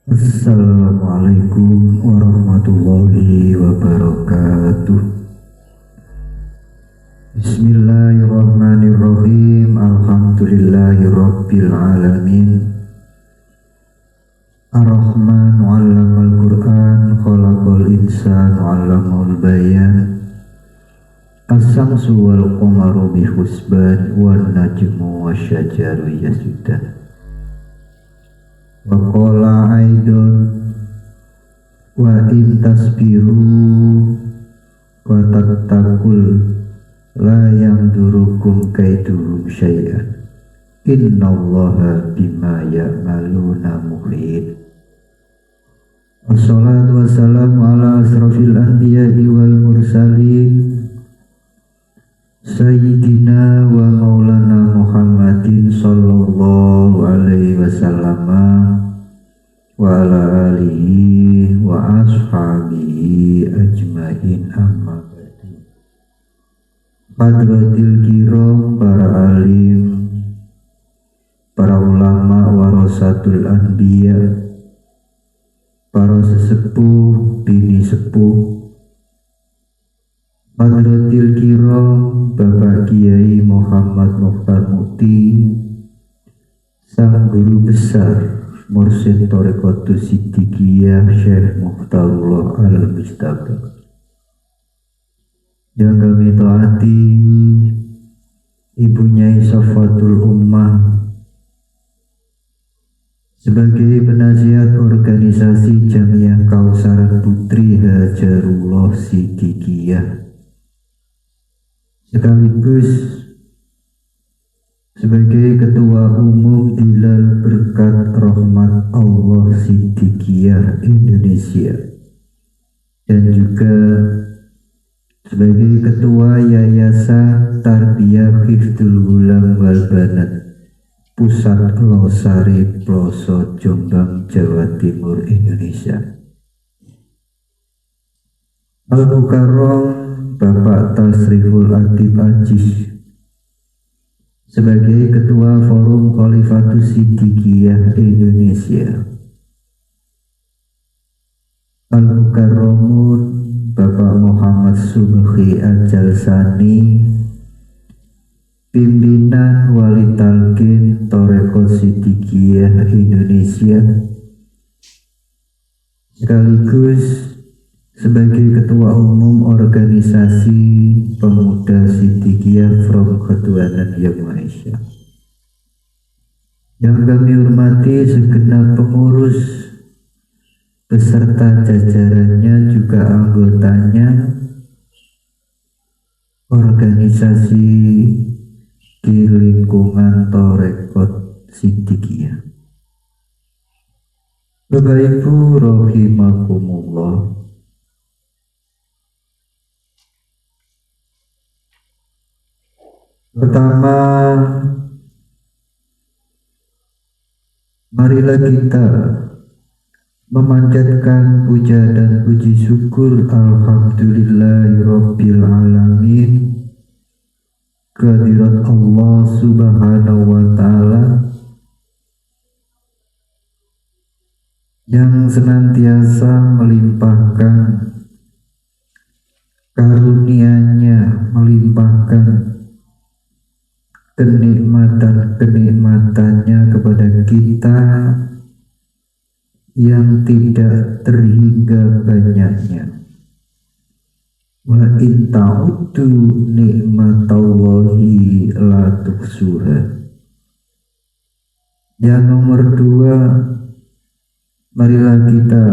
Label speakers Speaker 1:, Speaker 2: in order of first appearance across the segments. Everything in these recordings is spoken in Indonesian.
Speaker 1: Assalamualaikum warahmatullahi wabarakatuh. Bismillahirrahmanirrahim. Alhamdulillahirabbil alamin. Ar-Rahman 'allamal Qur'an, khalaqal insana 'allamahu bayan. As-samsu wal qamaru bihusban, wan najmu wasyajaru yasjudan. Wa qala aidon wa in tasbiru wa tattaqul la yandurukum kaiduhum syai'an innallaha bima ya'maluna muhit. Wassalatu wassalamu ala asrafil anbiya'i wal mursalin Sayyidina wa maulana Muhammadin sallallahu alaihi wasallam wa ala alihi wa ashabihi ajmain, amma ba'du. Hadratil kiram, para alim, para ulama, warasatul anbiya, para sesepuh, bini sepuh. Hadratil kiram, Bapak Kiai Muhammad Mokhtar Mukti, sang guru besar Mursyid Thariqatus Siddiqiyah Syekh Mukhtarullah Al-Mustafa, yang kami taati Ibu Nyai Safatul Ummah sebagai penasihat organisasi Jamiah Kausaran Putri Hajarullah Siddiqiyah, sekaligus sebagai Ketua Umum Dilal Berkat Rahmat Allah Siddiqiyah Indonesia, dan juga sebagai Ketua Yayasan Tarbiyah Hifdzul Ghulam wal Banat Pusat Losari Ploso Jombang, Jawa Timur, Indonesia. Al-Mukarram Bapak Tasriful Atib Ajis sebagai Ketua Forum Khalifatus Siddiqiyah Indonesia. Al-Mukarramun Bapak Muhammad Subhi Al-Jalsani, Pimpinan Wali Talqin Thariqah Siddiqiyah Indonesia, sekaligus sebagai Ketua Umum Organisasi Pemuda Siddiqiyah from Ketuhanan Yang Maha Esa. Yang kami hormati segenap pengurus beserta jajarannya, juga anggotanya, organisasi di lingkungan Thariqah Siddiqiyah. Bapak Ibu rahimakumullah, pertama, marilah kita memanjatkan puja dan puji syukur alhamdulillahirabbil alamin kehadirat Allah Subhanahu wa ta'ala yang senantiasa melimpahkan karunia-Nya, melimpahkan kenikmatan-kenikmatannya kepada kita yang tidak terhingga banyaknya. Wa in ta'uddu ni'matallahi la tuhsuha. Yang nomor dua, marilah kita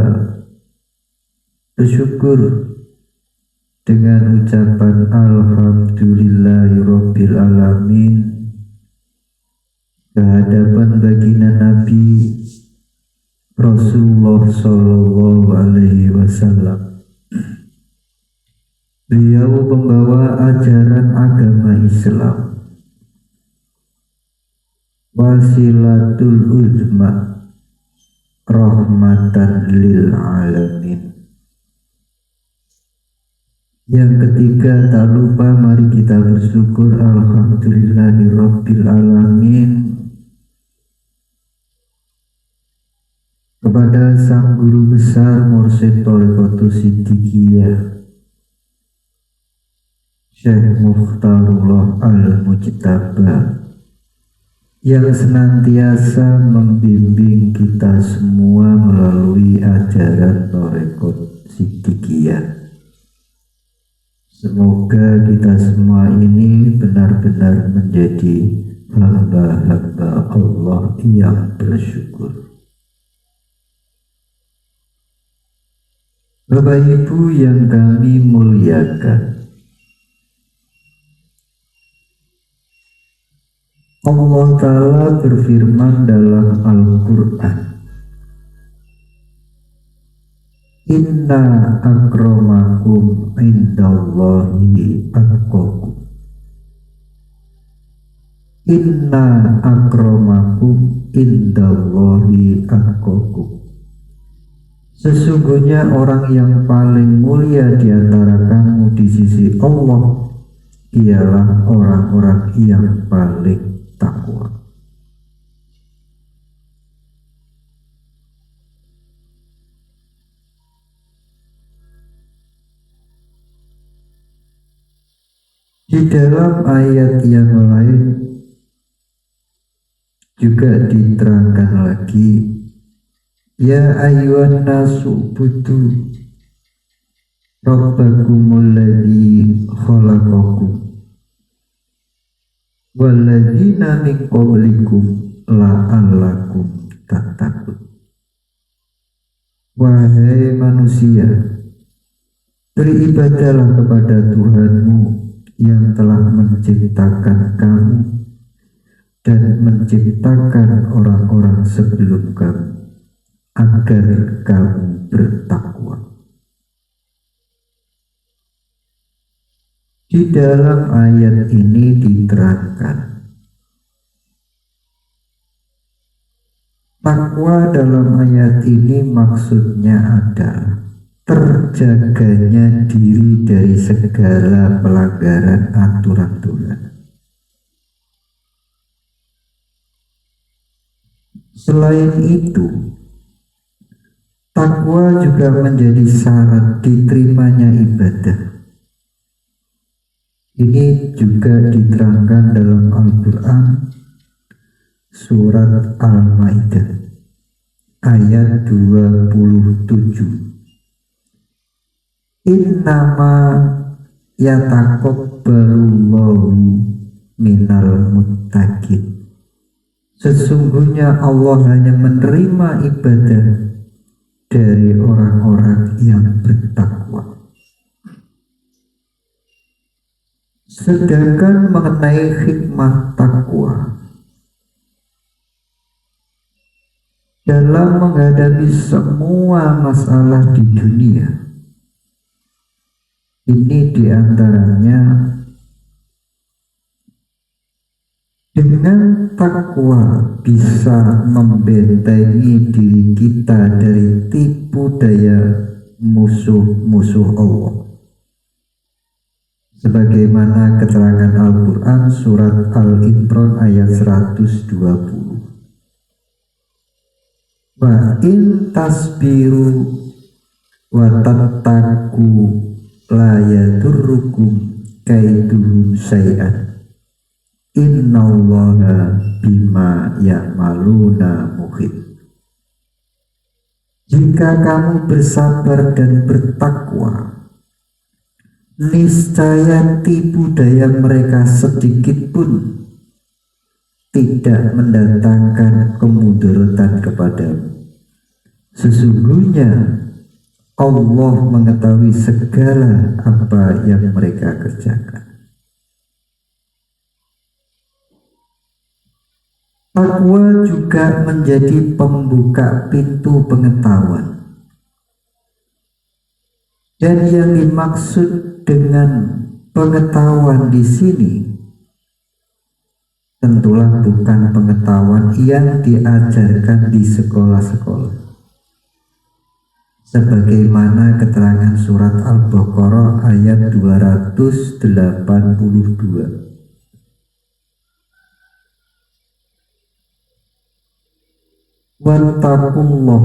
Speaker 1: bersyukur dengan ucapan alhamdulillahirabbil alamin kehadapan baginda Nabi Rasulullah sallallahu alaihi wasallam. Beliau pembawa ajaran agama Islam, wasilatul uzma, rahmatan lil alamin. Yang ketiga, tak lupa mari kita bersyukur alhamdulillahirabbil alamin kepada Sang Guru Besar Mursyid Thariqatus Siddiqiyah Syekh Mukhtarullah Al-Mujtaba yang senantiasa membimbing kita semua melalui ajaran Thariqat Siddiqiyah. Semoga kita semua ini benar-benar menjadi hamba-hamba Allah yang bersyukur. Bapak Ibu yang kami muliakan, Allah Ta'ala berfirman dalam Al-Quran, Inna akramakum indallahi atqakum. Inna akramakum indallahi atqakum. Sesungguhnya orang yang paling mulia di antara kamu di sisi Allah ialah orang-orang yang paling takwa. Di dalam ayat yang lain juga diterangkan lagi, Ya ayyuhan nasu budu rabbakumul ladzi khalaqakum walladzina min qablikum la'allakum tattaqun. Wahai manusia, beribadahlah kepada Tuhanmu yang telah menciptakan kamu dan menciptakan orang-orang sebelum kamu, agar kamu bertakwa. Di dalam ayat ini diterangkan, takwa dalam ayat ini maksudnya adalah terjaganya diri dari segala pelanggaran aturan Tuhan. Selain itu, takwa juga menjadi syarat diterimanya ibadah. Ini juga diterangkan dalam Al-Quran surat Al-Maidah ayat 27. Innama yataqabbalullahu minal muttaqin. Sesungguhnya Allah hanya menerima ibadah dari orang-orang yang bertakwa. Sedangkan mengenai hikmah takwa dalam menghadapi semua masalah di dunia, ini diantaranya dengan takwa bisa membentengi diri kita dari tipu daya musuh-musuh Allah. Sebagaimana keterangan Al-Quran surat Al-Imran ayat 120. Wa in tasbiru wa tattaqu la yadurrukum kaiduhum syai'an innallaha bima ya'maluna muhit. Jika kamu bersabar dan bertakwa, niscaya tipu daya mereka sedikit pun tidak mendatangkan kemudaratan kepadamu. Sesungguhnya Allah mengetahui segala apa yang mereka kerjakan. Takwa juga menjadi pembuka pintu pengetahuan. Dan yang dimaksud dengan pengetahuan di sini tentulah bukan pengetahuan yang diajarkan di sekolah-sekolah. Sebagaimana keterangan surat Al-Baqarah ayat 282. wattaqullah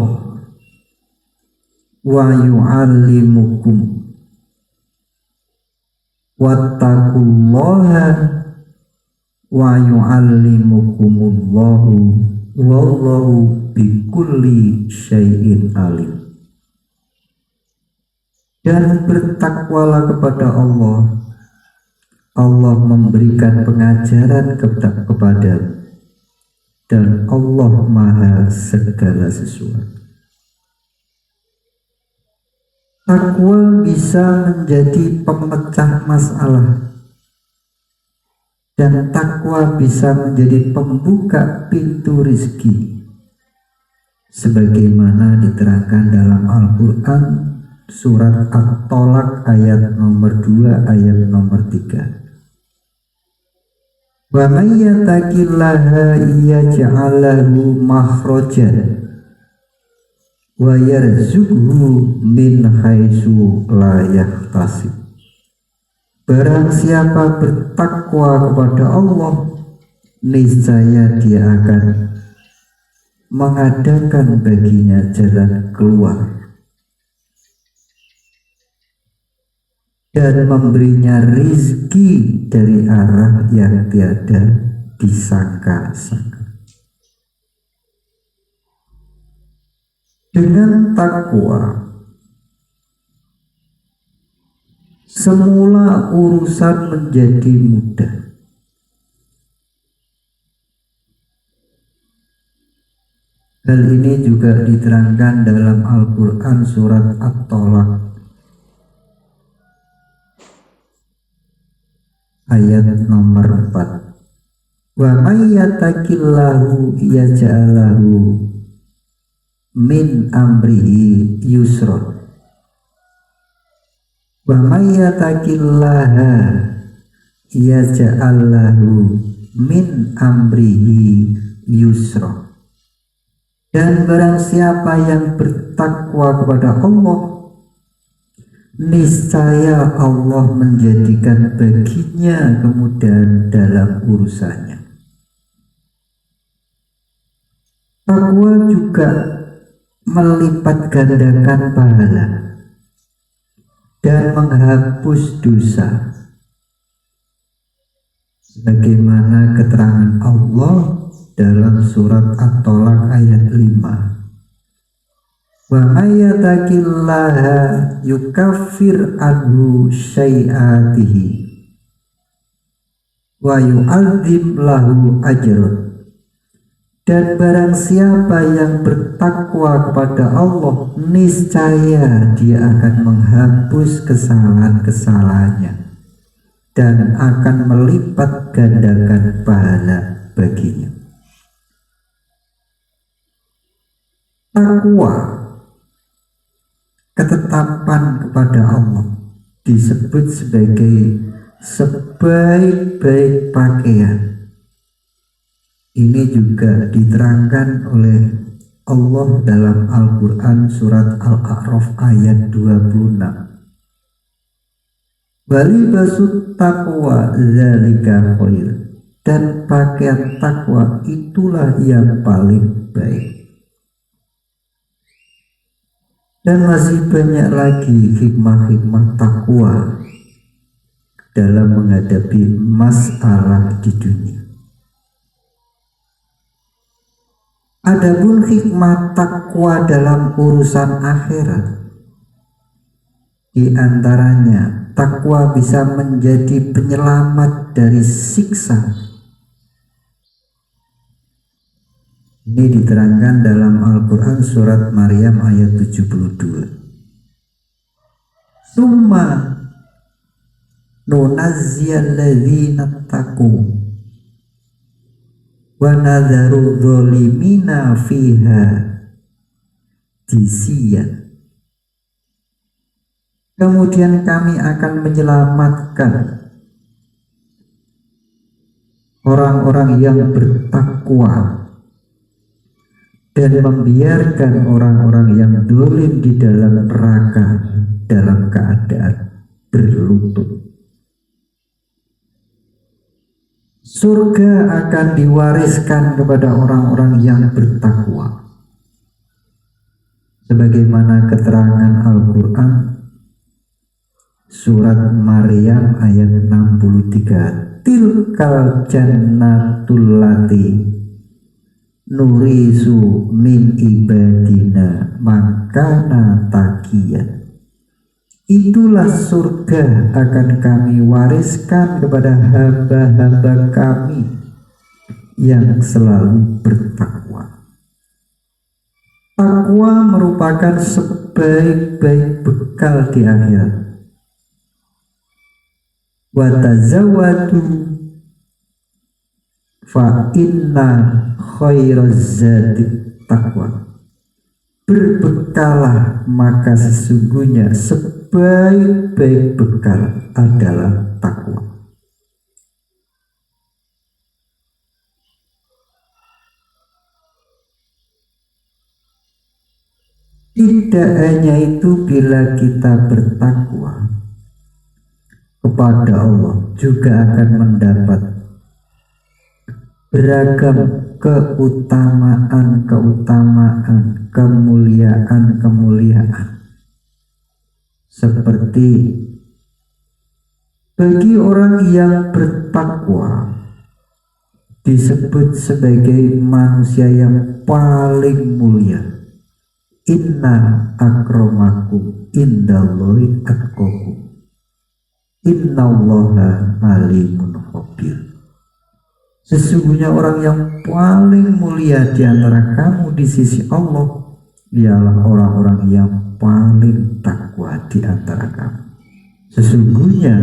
Speaker 1: wa yu'allimukum wattaqullaha wa yu'allimukumullahu wallahu bikulli syai'in alim. Dan bertakwalah kepada Allah, Allah memberikan pengajaran kepada dan Allah maha segala sesuatu. Takwa bisa menjadi pemecah masalah, dan takwa bisa menjadi pembuka pintu rizki, sebagaimana diterangkan dalam Al-Quran surat At-Tolak ayat nomor 2 ayat nomor 3. Wa may yattaqillaha yaj'al lahu makhrajan wa yarzuqhu min haitsu la yahtasib. Barang siapa bertakwa kepada Allah, niscaya dia akan mengadakan baginya jalan keluar dan memberinya rizki dari arah yang tiada disangka-sangka. Dengan takwa, semula urusan menjadi mudah. Hal ini juga diterangkan dalam Al-Quran surat At-Tolak ayat nomor 4. Wa may yattaqillahu yaj'al lahu min amrihi yusra wa may yattaqillaha yaj'al lahu min amrihi yusra. Dan barang siapa yang bertakwa kepada Allah, niscaya Allah menjadikan baginya kemudahan dalam urusannya. Takwa juga melipat gandakan pahala dan menghapus dosa, sebagaimana keterangan Allah dalam surat At-Tolak ayat 5. Wa may yattaqillaha yukaffir anhu syai'atihi wa yu'adzim lahu ajran. Dan barang siapa yang bertakwa kepada Allah, niscaya dia akan menghapus kesalahan-kesalahannya dan akan melipat gandakan pahala baginya. Takwa, ketetapan kepada Allah, disebut sebagai sebaik-baik pakaian. Ini juga diterangkan oleh Allah dalam Al-Quran surat Al-A'raf ayat 26. Walibasut taqwa dzalika khair. Dan pakaian takwa itulah yang paling baik. Dan masih banyak lagi hikmah-hikmah takwa dalam menghadapi masalah di dunia. Adapun hikmah takwa dalam urusan akhirat, di antaranya takwa bisa menjadi penyelamat dari siksa. Ini diterangkan dalam Al-Quran surat Maryam ayat 72. Summa nunazziyal ladzina taqu wa nadharu dzalimina fiha jisiyan. Kemudian kami akan menyelamatkan orang-orang yang bertakwa dan membiarkan orang-orang yang zalim di dalam neraka dalam keadaan berlutut. Surga akan diwariskan kepada orang-orang yang bertakwa. sebagaimana keterangan Al-Quran surat Maryam ayat 63, tilkal jannatul lati nurisu min ibadina makana takiya, itulah surga akan kami wariskan kepada hamba-hamba kami yang selalu bertakwa. Takwa merupakan sebaik-baik bekal di akhirat. Wa tazawwadu fa inna khairaz zadi taqwa. Berbekalah, maka sesungguhnya sebaik-baik bekal adalah takwa. Tidak hanya itu, bila kita bertakwa kepada Allah juga akan mendapat beragam keutamaan, kemuliaan. Seperti bagi orang yang bertakwa disebut sebagai manusia yang paling mulia. Inna akramakum indallahi atqakum innallaha alimun khabir. Sesungguhnya orang yang paling mulia di antara kamu di sisi Allah ialah orang-orang yang paling takwa di antara kamu. Sesungguhnya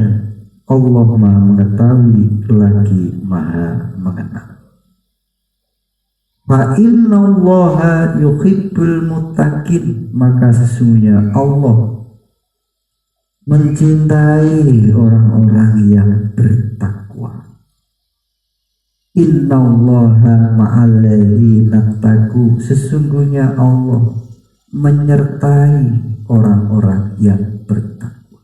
Speaker 1: Allah Maha mengetahui lagi Maha mengenal. Fa innallaha yuhibbul muttaqin, maka sesungguhnya Allah mencintai orang-orang yang bertakwa. Innallaha ma'al ladzina taqu, sesungguhnya Allah menyertai orang-orang yang bertakwa.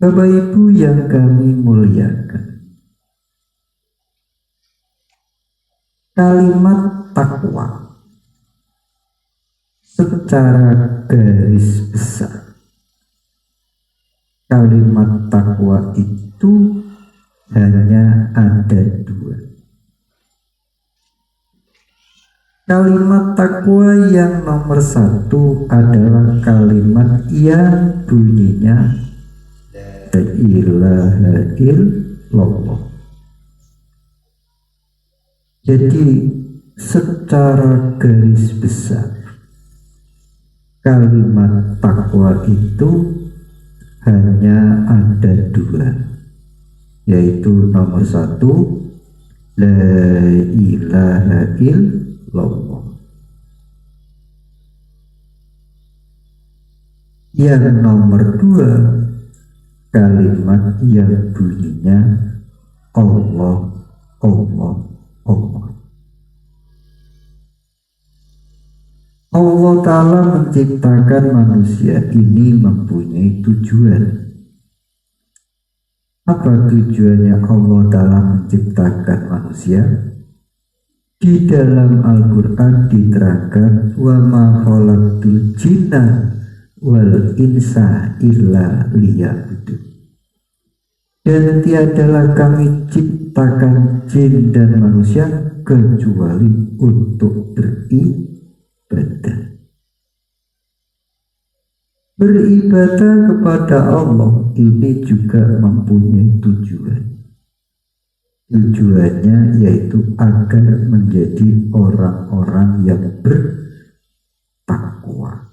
Speaker 1: Bapak Ibu yang kami muliakan, kalimat takwa secara garis besar, kalimat takwa itu hanya ada dua. Kalimat takwa yang nomor satu adalah kalimat yang bunyinya la ilaha illallah. Jadi secara garis besar kalimat takwa itu hanya ada dua, yaitu nomor satu la ilaha illallah, yang nomor dua kalimat yang bunyinya Allah Allah Allah. Allah Ta'ala menciptakan manusia ini mempunyai tujuan. Apa tujuannya Allah Ta'ala menciptakan manusia? Di dalam Al-Quran diterangkan wa ma khalaqtul jinna wal insa illa liya'budun. Dan tiadalah kami ciptakan jin dan manusia kecuali untuk beribadah. Beribadah kepada Allah ini juga mempunyai tujuan. Tujuannya yaitu agar menjadi orang-orang yang bertakwa.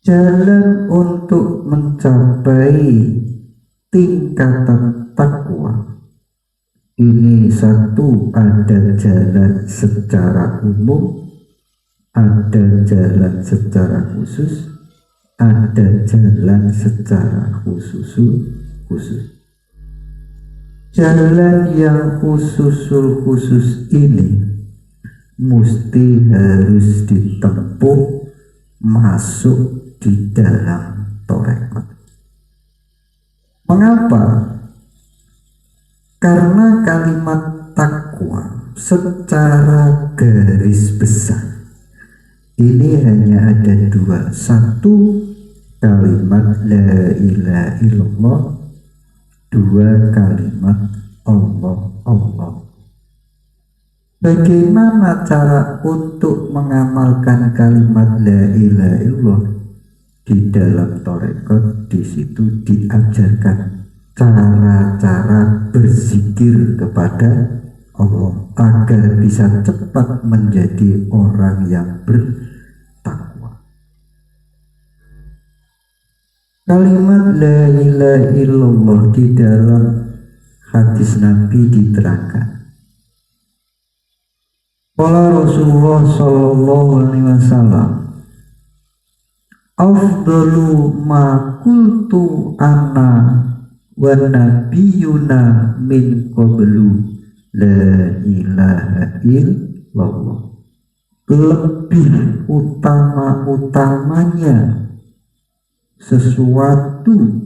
Speaker 1: Jalan untuk mencapai tingkatan takwa ini satu, ada jalan secara umum, ada jalan secara khusus, ada jalan secara khusus. Jalan yang khusus ini mesti harus ditempuh masuk di dalam tarekat. Mengapa? Karena kalimat takwa secara garis besar ini hanya ada dua. Satu, kalimat la ilaha illallah. Dua, kalimat Allah Allah. Bagaimana cara untuk mengamalkan kalimat la ilaha illallah? Di dalam tarekat di situ diajarkan cara-cara berzikir kepada Allah agar bisa cepat menjadi orang yang bertakwa. Kalimat la ilaha illallah di dalam hadis Nabi diterangkan. Qala Rasulullah sallallahu alaihi wasallam, afdalu ma qultu ana wa nabiyuna min qablu la ilaha illallah. Lebih utama-utamanya sesuatu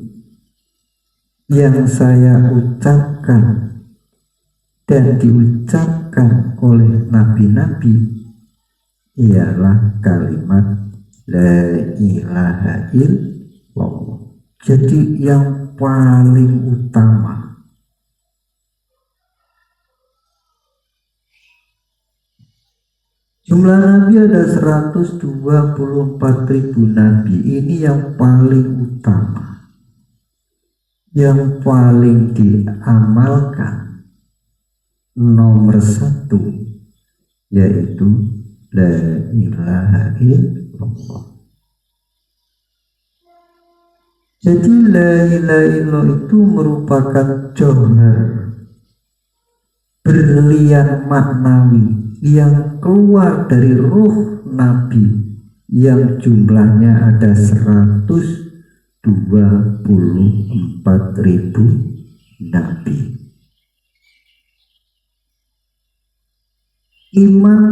Speaker 1: yang saya ucapkan dan diucapkan oleh nabi-nabi ialah kalimat la ilaha illallah. Jadi yang paling utama. Jumlah nabi ada 124.000 nabi. Ini yang paling utama, yang paling diamalkan, nomor satu, yaitu la ilaha illallah. Jadi la ilaha illallah itu merupakan jauhar, berlian maknawi yang keluar dari ruh Nabi yang jumlahnya ada 124.000 Nabi. Iman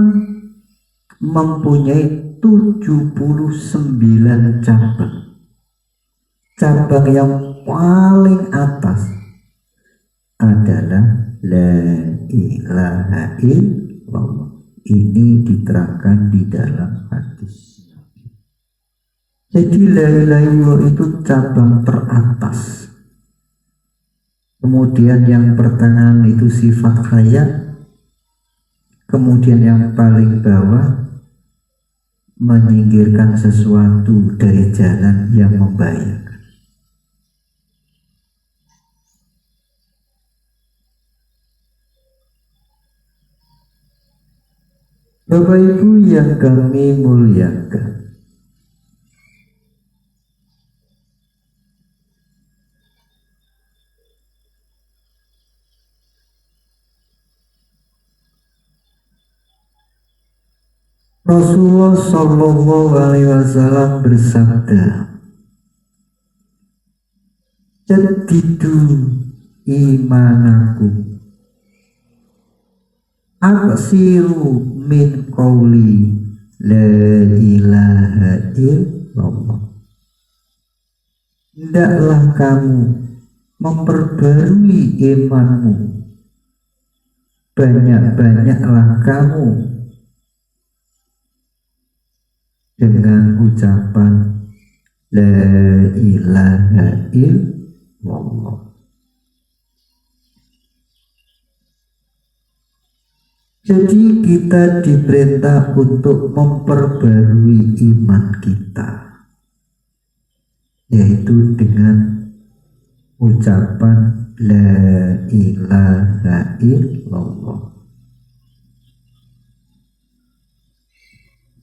Speaker 1: mempunyai 79 cabang. Cabang yang paling atas adalah la ilaha illallah. Ini diterangkan di dalam hadis. Jadi la ilaha illallah itu cabang teratas. Kemudian yang pertengahan itu sifat hayat. Kemudian yang paling bawah menyingkirkan sesuatu dari jalan yang membahayakan. Bapak Ibu yang kami muliakan, Rasulullah Shallallahu Alaihi Wasallam bersabda, "Jadidu imanakum, aksiru min qawli la ilaha illallah." Hendaklah kamu memperbarui imanmu, banyak-banyaklah kamu dengan ucapan la ilaha illallah. Jadi kita diperintah untuk memperbarui iman kita, yaitu dengan ucapan la ilaha illallah.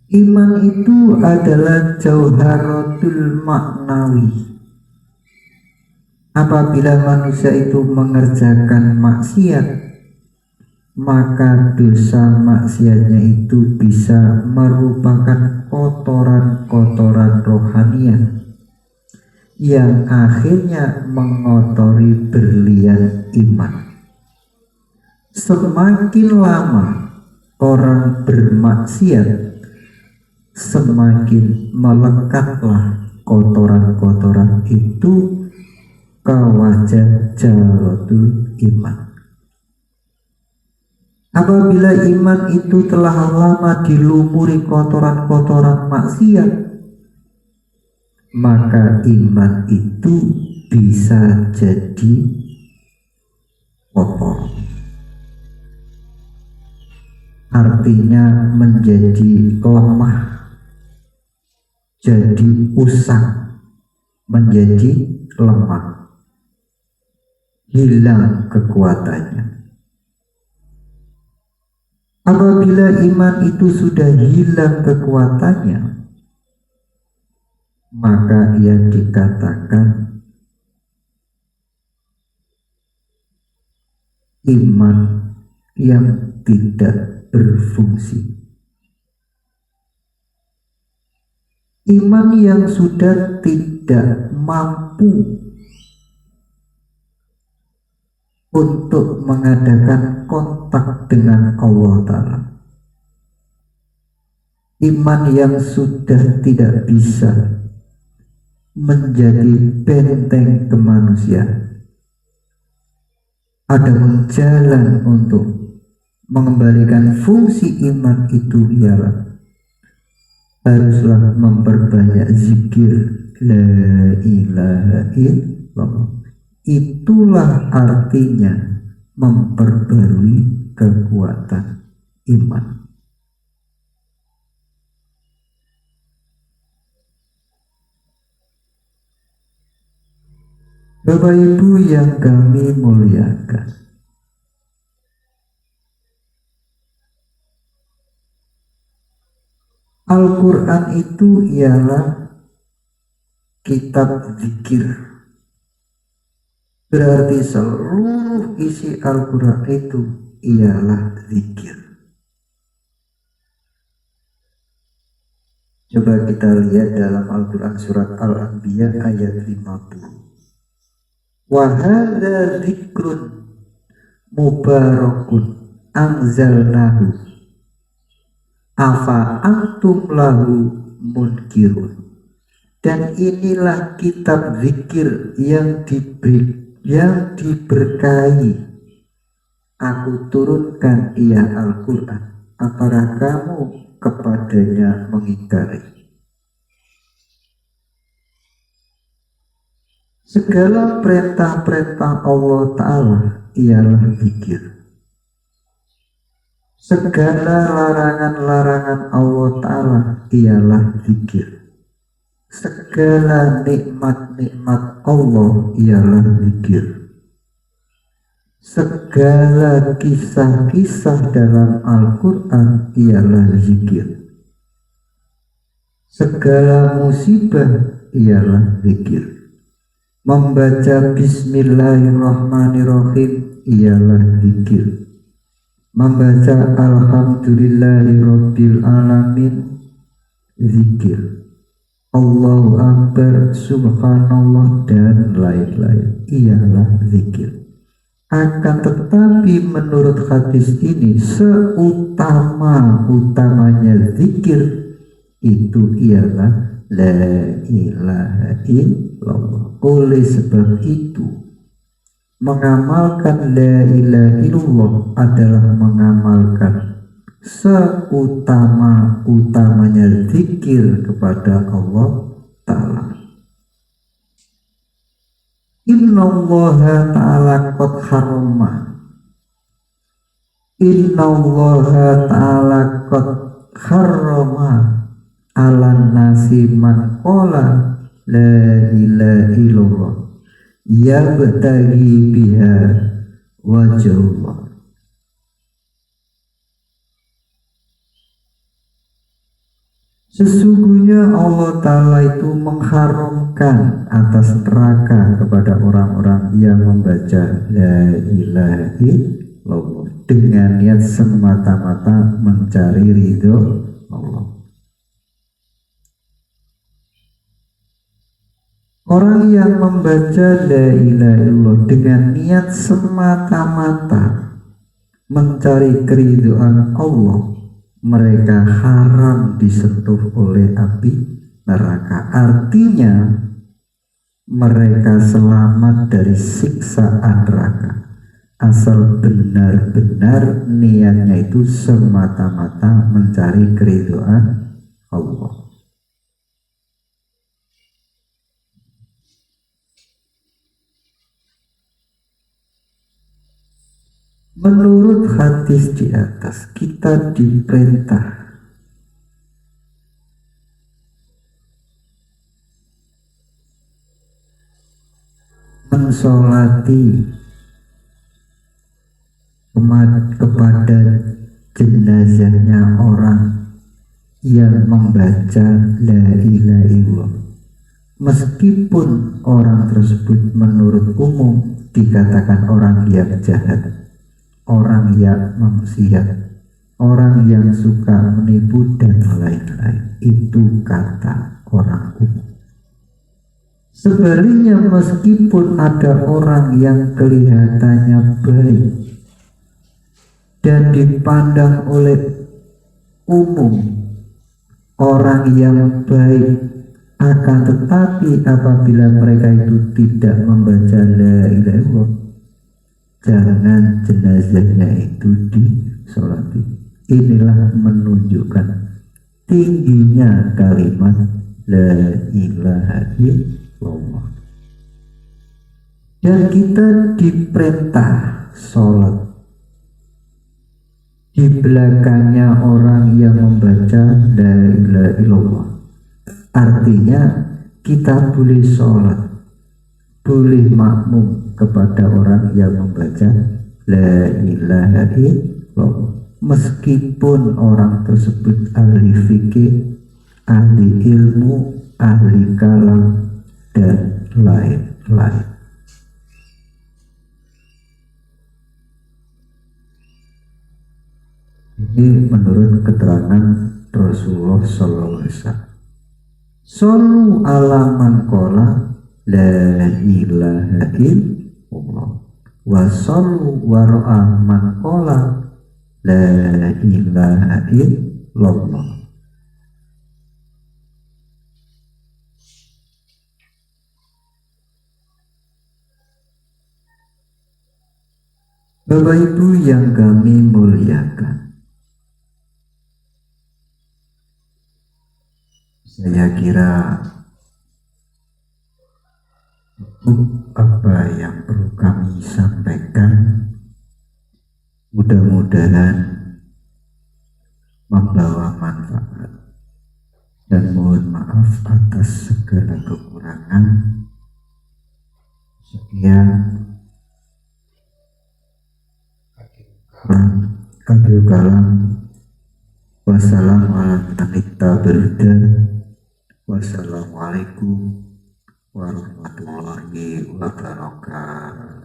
Speaker 1: Iman itu adalah jauharatul maknawi. Apabila manusia itu mengerjakan maksiat, maka dosa maksiatnya itu bisa merupakan kotoran-kotoran rohaniah yang akhirnya mengotori berlian iman. Semakin lama orang bermaksiat, semakin melekatlah kotoran-kotoran itu ke wajah jalatul iman. Apabila iman itu telah lama dilumuri kotoran-kotoran maksiat, maka iman itu bisa jadi kotor. Artinya menjadi lemah, jadi usang, menjadi lemah, hilang kekuatannya. Apabila iman itu sudah hilang kekuatannya, maka ia dikatakan iman yang tidak berfungsi. Iman yang sudah tidak mampu untuk mengadakan kontak dengan Allah Ta'ala. Iman yang sudah tidak bisa menjadi benteng kemanusiaan. Ada jalan untuk mengembalikan fungsi iman itu ialah haruslah memperbanyak zikir la ilaha illallah. Itulah artinya memperbarui kekuatan iman. Bapak Ibu yang kami muliakan, Al-Quran itu ialah kitab zikir. Berarti seluruh isi Al-Quran itu ialah zikir. Coba kita lihat dalam Al-Quran surat Al-Anbiya ayat 50. Wa hadza dzikrun mubarakun anzalnahu afa antum lahu munkirun. Dan inilah kitab zikir yang diberkahi. Aku turunkan ia Al-Quran. Apakah kamu kepadanya mengingkari? Segala perintah-perintah Allah Ta'ala ialah zikir. Segala larangan-larangan Allah Ta'ala ialah zikir. Segala nikmat-nikmat Allah ialah zikir. Segala kisah-kisah dalam Al-Quran ialah zikir. Segala musibah ialah zikir. Membaca Bismillahirrahmanirrahim ialah zikir. Membaca Alhamdulillahirabbil alamin zikir. Allahu Akbar, Subhanallah, dan lain-lain ialah zikir. Akan tetapi menurut hadis ini seutama-utamanya zikir itu ialah la ilaha illallah. Oleh sebab itu mengamalkan la ilaha illallah adalah mengamalkan seutama-utamanya zikir kepada Allah Ta'ala. Innallaha ta'ala qad harrama. Innallaha ta'ala qad harrama alan nasi man qala la ilaha illallah yabtaghi biha wajhullah. Sesungguhnya Allah Ta'ala itu mengharamkan atas neraka kepada orang-orang yang membaca la ilaha illallah dengan niat semata-mata mencari ridho Allah. Orang yang membaca la ilaha illallah dengan niat semata-mata mencari keridhaan Allah, mereka haram disentuh oleh api neraka. Artinya mereka selamat dari siksaan neraka. asal benar-benar niatnya itu semata-mata mencari keridhaan Allah. Menurut hadis di atas, kita diperintah mensolati kepada jenazahnya orang yang membaca la ilaha illallah, meskipun orang tersebut menurut umum dikatakan orang yang jahat, orang yang maksiat, orang yang suka menipu dan lain-lain. Itu kata orang umum. Sebaliknya, meskipun ada orang yang kelihatannya baik dan dipandang oleh umum orang yang baik, akan tetapi apabila mereka itu tidak membaca la ilaha illallah, jangan jenazahnya itu disolati. Inilah menunjukkan tingginya kalimat la ilaha illallah. Dan kita diperintah sholat di belakangnya orang yang membaca la ilaha illallah. Artinya kita boleh sholat, boleh makmum kepada orang yang membaca la ilaha illallah, meskipun orang tersebut ahli fikih, ahli ilmu, ahli kalam, dan lain-lain. Ini menurut keterangan Rasulullah SAW. Sallu ala man qala la ilaha illallah wa sallu wara'a man qala la ilaha illallah. Bapak Ibu yang kami muliakan, saya kira apa yang perlu kami sampaikan mudah-mudahan membawa manfaat, dan mohon maaf atas segala kekurangan. Sekian, akhir kalam. Wassalamualaikum warahmatullahi wabarakatuh.